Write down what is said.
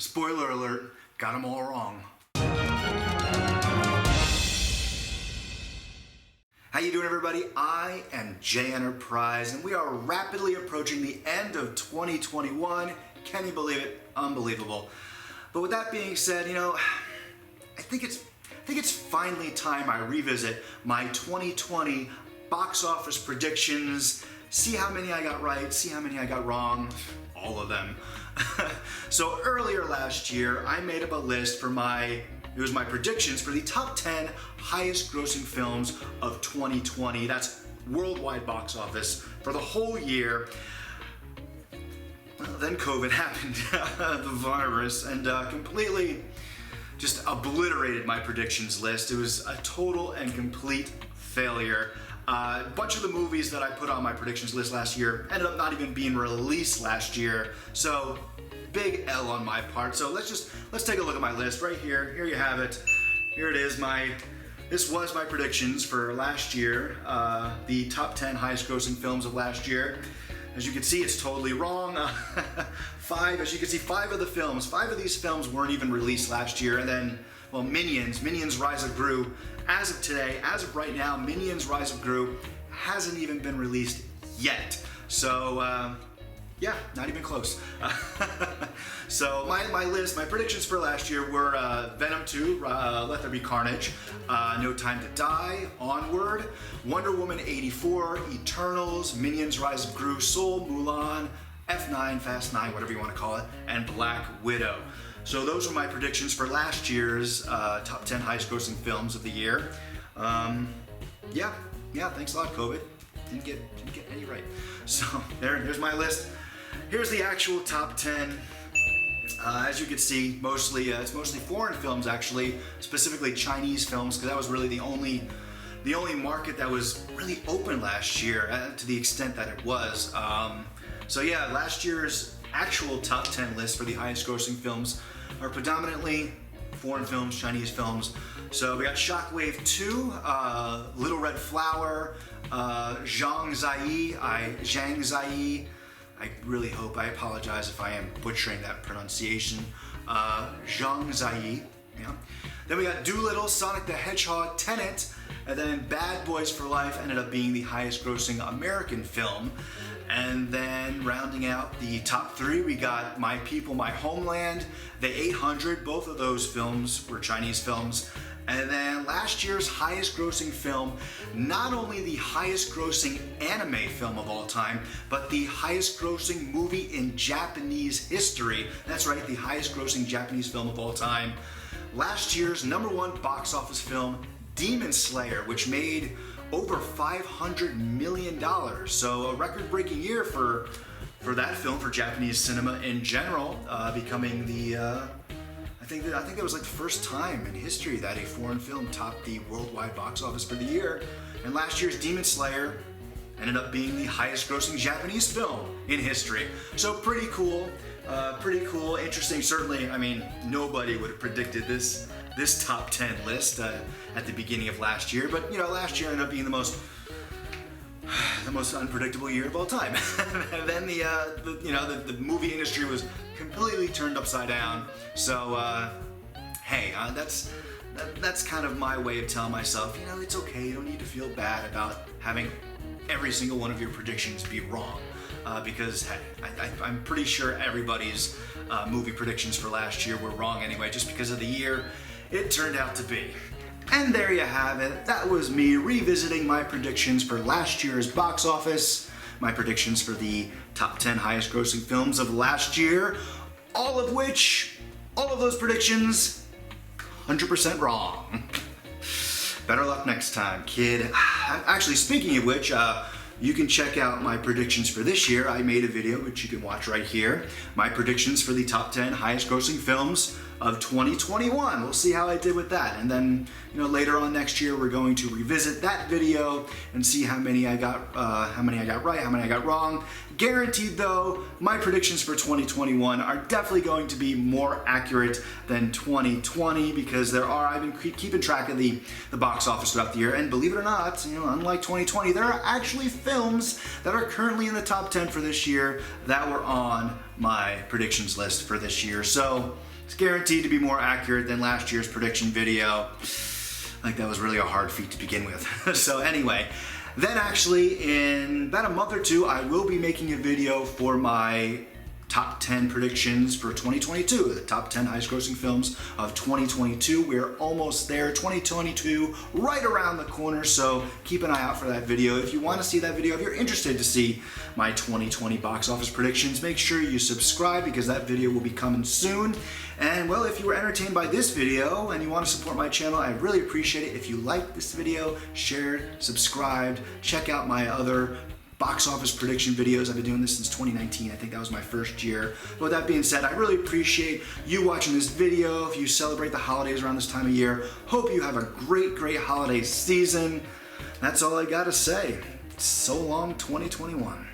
Spoiler alert, got them all wrong. How you doing, everybody? I am Jay Enterprise, and we are rapidly approaching the end of 2021. Can you believe it? Unbelievable. But with that being said, I think it's finally time I revisit my 2020 box office predictions, see how many I got right, see how many I got wrong, all of them. So earlier last year, I made up a list for my predictions for the top 10 highest grossing films of 2020. That's worldwide box office for the whole year. Well, then COVID happened, the virus, and completely just obliterated my predictions list. It was a total and complete failure. A bunch of the movies that I put on my predictions list last year ended up not even being released last year. So big L on my part. So let's take a look at my list right here. Here you have it. Here it is. This was my predictions for last year. The top 10 highest grossing films of last year. As you can see, it's totally wrong. Five of these films weren't even released last year. And then, well, Minions Rise of Gru. As of today, as of right now, Minions Rise of Gru hasn't even been released yet. So, yeah, not even close. So my predictions for last year were Venom 2, Let There Be Carnage, No Time to Die, Onward, Wonder Woman 84, Eternals, Minions Rise of Gru, Soul, Mulan, F9, Fast 9, whatever you want to call it, and Black Widow. So those were my predictions for last year's top 10 highest grossing films of the year. Yeah, thanks a lot, COVID. Didn't get any right. So there's my list. Here's the actual top 10. As you can see, it's mostly foreign films, actually, specifically Chinese films, because that was really the only market that was really open last year, to the extent that it was. So yeah, last year's actual top 10 list for the highest grossing films are predominantly foreign films, Chinese films. So we got Shockwave 2, Little Red Flower, Zhang Ziyi. I really hope, I apologize if I am butchering that pronunciation. Zhang Ziyi. Yeah. Then we got Dolittle, Sonic the Hedgehog, Tenet, and then Bad Boys for Life ended up being the highest grossing American film. And then rounding out the top 3, we got My People, My Homeland, The 800. Both of those films were Chinese films. And then last year's highest grossing film, not only the highest grossing anime film of all time, but the highest grossing movie in Japanese history. That's right, the highest grossing Japanese film of all time. Last year's #1 box office film, Demon Slayer, which made over $500 million. So a record-breaking year for that film, for Japanese cinema in general, becoming the I think that was like the first time in history that a foreign film topped the worldwide box office for the year. And last year's Demon Slayer ended up being the highest grossing Japanese film in history. So pretty cool, interesting. Certainly, I mean, nobody would have predicted this top 10 list at the beginning of last year. But last year ended up being the most unpredictable year of all time. And then the movie industry was completely turned upside down. So hey, that's kind of my way of telling myself, it's okay. You don't need to feel bad about having every single one of your predictions be wrong, because hey, I'm pretty sure everybody's movie predictions for last year were wrong anyway, just because of the year it turned out to be. And there you have it. That was me revisiting my predictions for last year's box office, my predictions for the top 10 highest grossing films of last year, all of those predictions, 100% wrong. Better luck next time, kid. Actually, speaking of which, you can check out my predictions for this year. I made a video, which you can watch right here. My predictions for the top 10 highest grossing films of 2021. We'll see how I did with that. And then, later on next year, we're going to revisit that video and see how many I got right, how many I got wrong. Guaranteed though, my predictions for 2021 are definitely going to be more accurate than 2020 because I've been keeping track of the box office throughout the year, and believe it or not, unlike 2020, there are actually films that are currently in the top 10 for this year that were on my predictions list for this year. So it's guaranteed to be more accurate than last year's prediction video. Like, that was really a hard feat to begin with. So anyway, then actually in about a month or two, I will be making a video for my top 10 predictions for 2022, the top 10 highest grossing films of 2022. We're almost there, 2022, right around the corner, so keep an eye out for that video. If you want to see that video, if you're interested to see my 2020 box office predictions, make sure you subscribe because that video will be coming soon. And well, if you were entertained by this video and you want to support my channel, I'd really appreciate it if you liked this video, shared, subscribed, check out my other box office prediction videos. I've been doing this since 2019. I think that was my first year. But with that being said, I really appreciate you watching this video. If you celebrate the holidays around this time of year, hope you have a great holiday season. That's all I gotta say. So long, 2021.